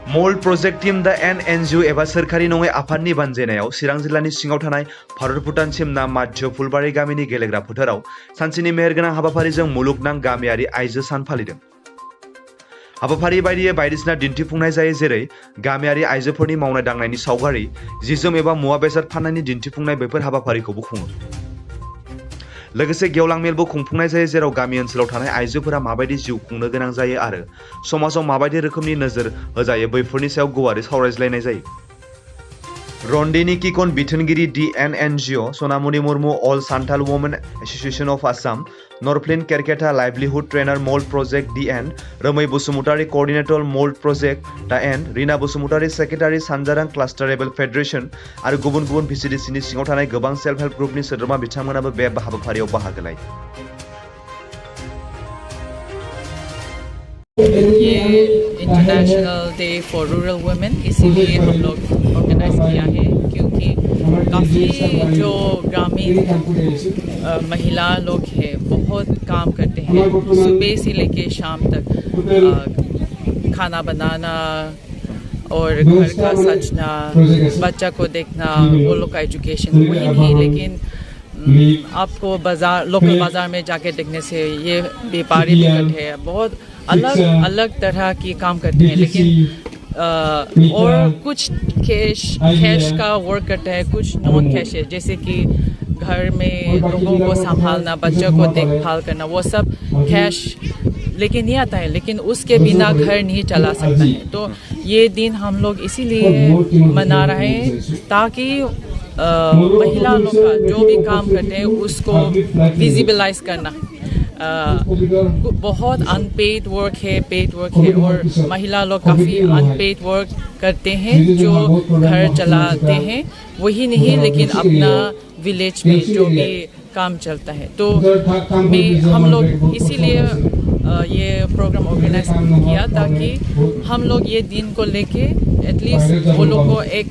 Mould project team दा NGO एबा सोरखारि नङै आफादनि बानजायनायाव चिरां जिल्लानि सिङाव थानाय भारत भुटान सिमना माध्य फुलबारि गामिनि गेलेग्रा फोथाराव सानसेनि मेहेरगोनां हाबाफारिजों मुलुगनां गामियारि आइजो सान फालिदों। हाबाफारि बायदियै बायदिसिना दिन्थिफुंनाय जायो, जेरै गामियारि आइजोफोरनि मावनाय दांनायनि सावगारि, जि-जोम एबा मुवा बेसाद फाननायनि दिन्थिफुंनाय बेफोर हाबाफारिखौबो खुङो। लोगोसे गेवलां मेलबो खुंफुंनाय जायो, जेराव गामि ओनसोलाव थानाय आइजोफोरा माबायदि जिउ खुंनो गोनां जायो आरो समाजाव माबायदि रोखोमनि नोजोर होजायो बैफोरनि सायाव गुवारै सावरायज्लायनाय जायो। रन्दिनी किकन बिथोनगिरि DNNGO, Sanamuni Murmu all Santhal women association of Assam, Norflin Kerketta livelihood trainer मल्ड project DN, Romai Basumatary coordinator मल्ड project DN, Rina Basumatary secretary सानजारां क्लास्टार लेभेल फेडारेशन आरो गुबुन गुबुन VCDCनि सिङाव थानाय गोबां सेल्फ हेल्प ग्रुपनि सोद्रोमा बिथांमोनाबो बे हाबाफारियाव बाहागो लायो। ये international day for rural women इसीलिए हम लोग ऑर्गेनाइज किया है, क्योंकि काफ़ी जो ग्रामीण महिला लोग हैं बहुत काम करते हैं, सुबह से लेके शाम तक खाना बनाना और घर का सजना, बच्चा को देखना, वो लोग का एजुकेशन वही नहीं, लेकिन आपको बाजार लोकल बाजार में जाके देखने से ये व्यापारी भी करते हैं, बहुत अलग अलग तरह की काम करते हैं, लेकिन और कुछ कैश का वर्क करते हैं, कुछ नॉन कैश है, जैसे कि घर में लोगों को संभालना, बच्चों को देखभाल करना, वो सब कैश लेकिन नहीं आता है, लेकिन उसके बिना घर नहीं चला सकता है। तो ये दिन हम लोग इसीलिए मना रहे हैं ताकि महिला लोग का जो भी काम करते हैं उसको विजिबलाइज करना। बहुत अनपेड वर्क है, पेड वर्क है, और महिला लोग काफ़ी अनपेड वर्क करते हैं जो घर चलाते हैं, वही नहीं लेकिन अपना विलेज में जो भी काम चलता है। तो हम लोग इसीलिए ये प्रोग्राम ऑर्गेनाइज किया ताकि हम लोग ये दिन को लेके एटलीस्ट वो लोग को एक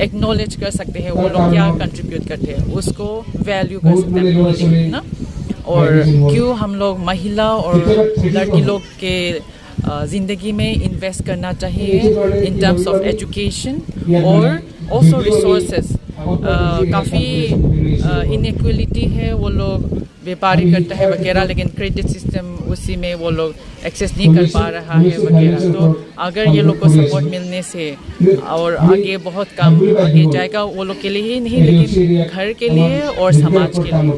एक्नॉलेज कर सकते हैं, वो लोग क्या कंट्रीब्यूट करते हैं उसको वैल्यू कर सकते हैं ना। और क्यों हम लोग महिला और लड़की लोग के ज़िंदगी में इन्वेस्ट करना चाहिए इन टर्म्स ऑफ एजुकेशन और ऑल्सो रिसोर्सेज। काफ़ी इनइक्वलिटी है, वो लोग व्यापारी करता है वगैरह, लेकिन क्रेडिट सिस्टम उसी में वो लोग एक्सेस नहीं कर पा रहा है वगैरह। तो अगर ये लोग को सपोर्ट मिलने से और आगे बहुत काम आगे जाएगा, वो लोग के लिए ही नहीं लेकिन घर के लिए और समाज के लिए।